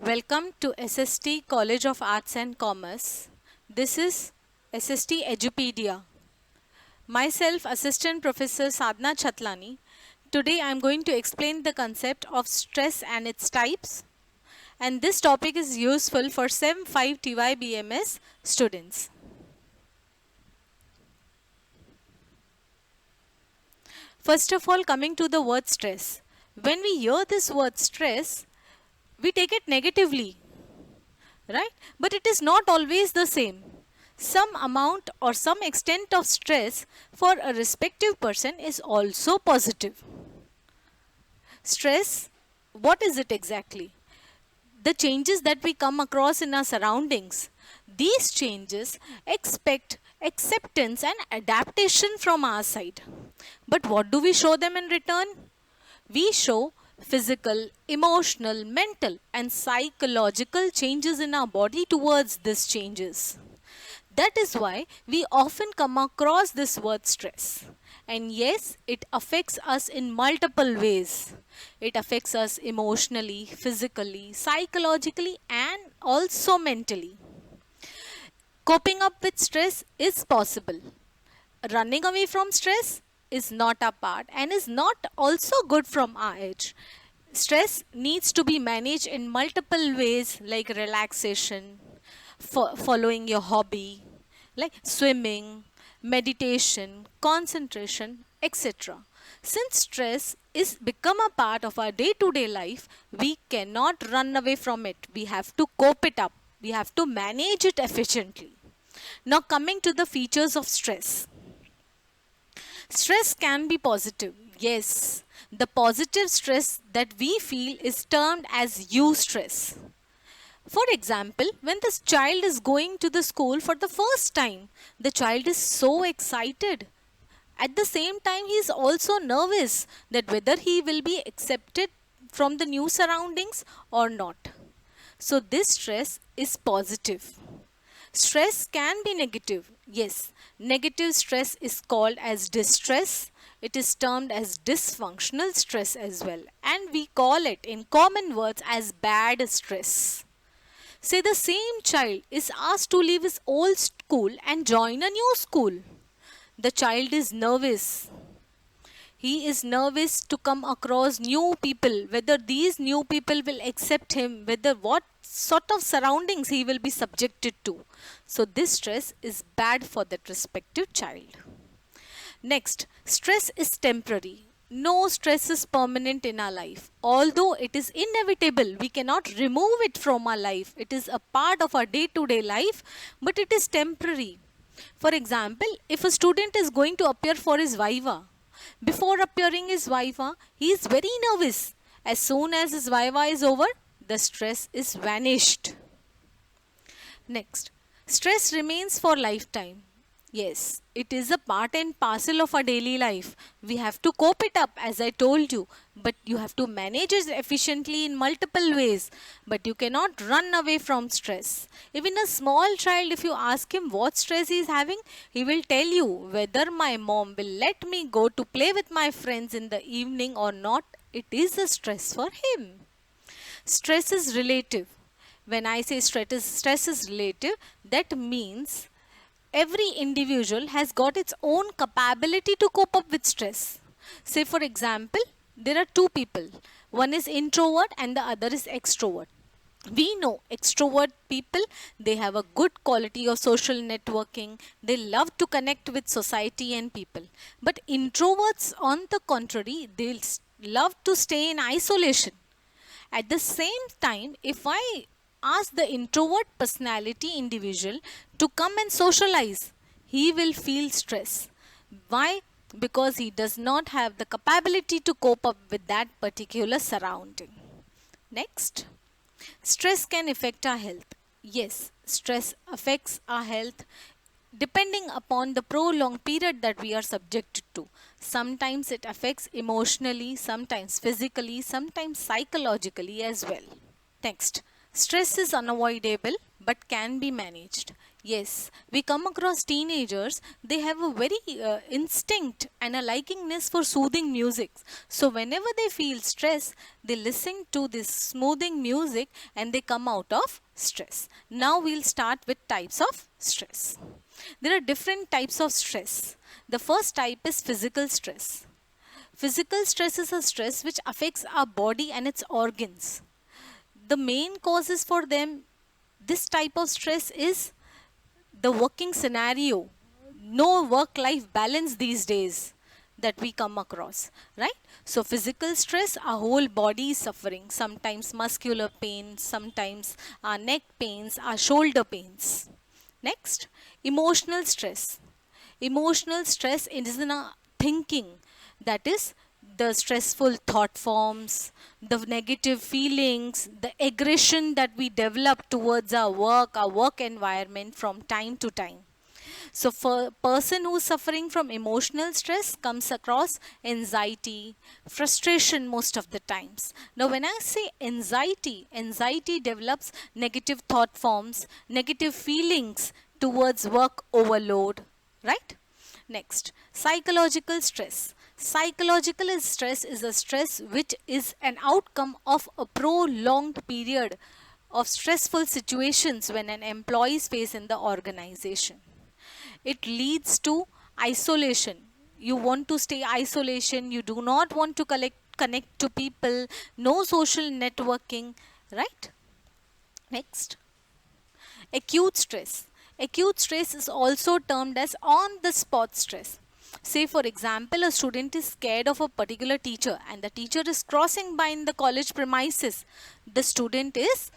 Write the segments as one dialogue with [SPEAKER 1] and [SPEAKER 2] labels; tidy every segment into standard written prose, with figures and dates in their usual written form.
[SPEAKER 1] Welcome to SST College of Arts and Commerce. This is SST Edupedia. Myself, Assistant Professor Sadhna Chatlani. Today I am going to explain the concept of stress and its types. And this topic is useful for SEM 5 TYBMS students. First of all, coming to the word stress. When we hear this word stress, we take it negatively, right? But it is not always the same. Some amount or some extent of stress for a respective person is also positive. Stress, what is it exactly? The changes that we come across in our surroundings. These changes expect acceptance and adaptation from our side. But what do we show them in return? We show physical, emotional, mental, and psychological changes in our body towards these changes. That is why we often come across this word stress. And yes, it affects us in multiple ways. It affects us emotionally, physically, psychologically, and also mentally. Coping up with stress is possible. Running away from stress is not a part and is not also good from our age. Stress needs to be managed in multiple ways like relaxation, following your hobby, like swimming, meditation, concentration, etc. Since stress is become a part of our day-to-day life, we cannot run away from it. We have to cope it up. We have to manage it efficiently. Now coming to the features of stress. Stress can be positive. Yes, the positive stress that we feel is termed as eustress. For example, when this child is going to the school for the first time, the child is so excited. At the same time, he is also nervous that whether he will be accepted from the new surroundings or not. So this stress is positive. Stress can be negative. Yes, negative stress is called as distress. It is termed as dysfunctional stress as well. And we call it in common words as bad stress. Say the same child is asked to leave his old school and join a new school. The child is nervous. He is nervous to come across new people, whether these new people will accept him, whether what sort of surroundings he will be subjected to. So this stress is bad for that respective child. Next, stress is temporary. No stress is permanent in our life. Although it is inevitable, we cannot remove it from our life. It is a part of our day-to-day life, but it is temporary. For example, if a student is going to appear for his viva, before appearing his viva, he is very nervous. As soon as his viva is over, the stress is vanished. Next, stress remains for lifetime. Yes, it is a part and parcel of our daily life. We have to cope it up as I told you, but you have to manage it efficiently in multiple ways. But you cannot run away from stress. Even a small child, if you ask him what stress he is having, he will tell you whether my mom will let me go to play with my friends in the evening or not. It is a stress for him. Stress is relative. When I say stress is relative, that means every individual has got its own capability to cope up with stress. Say for example, there are two people. One is introvert and the other is extrovert. We know extrovert people, they have a good quality of social networking. They love to connect with society and people. But introverts, on the contrary, they love to stay in isolation. At the same time, if I ask the introvert personality individual to come and socialize, he will feel stress. Why? Because he does not have the capability to cope up with that particular surrounding. Next, stress can affect our health. Yes, stress affects our health depending upon the prolonged period that we are subjected to. Sometimes it affects emotionally, sometimes physically, sometimes psychologically as well. Next, stress is unavoidable but can be managed. Yes, we come across teenagers, they have a very instinct and a likingness for soothing music. So, whenever they feel stress, they listen to this smoothing music and they come out of stress. Now, we'll start with types of stress. There are different types of stress. The first type is physical stress. Physical stress is a stress which affects our body and its organs. The main causes for them, this type of stress is the working scenario, no work life balance these days that we come across, right? So, physical stress, our whole body is suffering, sometimes muscular pain, sometimes our neck pains, our shoulder pains. Next, emotional stress. Emotional stress is in our thinking, that is, the stressful thought forms, the negative feelings, the aggression that we develop towards our work environment from time to time. So, for a person who's suffering from emotional stress comes across anxiety, frustration most of the times. Now, when I say anxiety, anxiety develops negative thought forms, negative feelings towards work overload, right? Next, psychological stress. Psychological stress is a stress which is an outcome of a prolonged period of stressful situations when an employee is faced in the organization. It leads to isolation. You want to stay isolation, you do not want to connect to people, no social networking, right? Next, acute stress. Acute stress is also termed as on the spot stress. Say, for example, a student is scared of a particular teacher and the teacher is crossing by in the college premises. The student is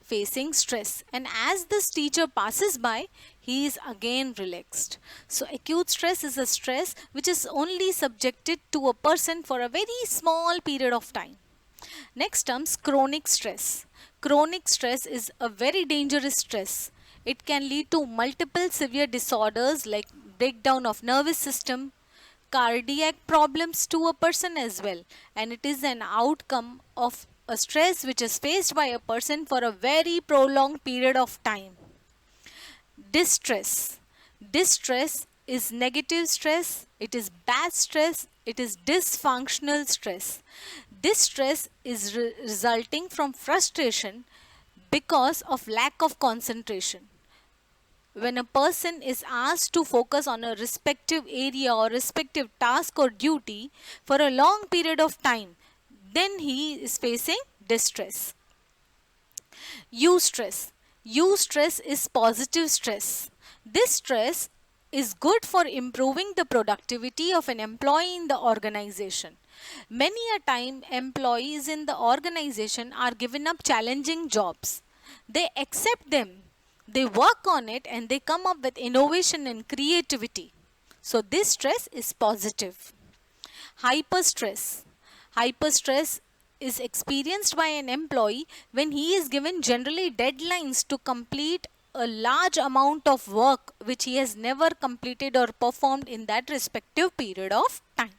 [SPEAKER 1] facing stress, and as this teacher passes by, he is again relaxed. So, acute stress is a stress which is only subjected to a person for a very small period of time. Next comes chronic stress. Chronic stress is a very dangerous stress. It can lead to multiple severe disorders like breakdown of nervous system, cardiac problems to a person as well, and it is an outcome of a stress which is faced by a person for a very prolonged period of time. Distress. Distress is negative stress, it is bad stress, it is dysfunctional stress. This stress is resulting from frustration because of lack of concentration. When a person is asked to focus on a respective area or respective task or duty for a long period of time, then he is facing distress. Eustress. Eustress is positive stress. This stress is good for improving the productivity of an employee in the organization. Many a time, employees in the organization are given up challenging jobs. They accept them, they work on it, and they come up with innovation and creativity. So, this stress is positive. Hyperstress. Hyperstress is experienced by an employee when he is given generally deadlines to complete a large amount of work which he has never completed or performed in that respective period of time.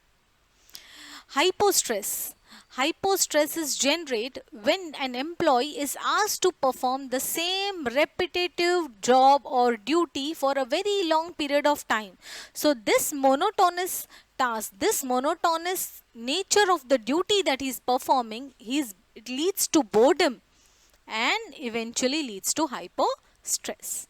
[SPEAKER 1] Hypostress. Hypostress is generated when an employee is asked to perform the same repetitive job or duty for a very long period of time. So, this monotonous task, this monotonous nature of the duty that he is performing, it leads to boredom and eventually leads to hypostress.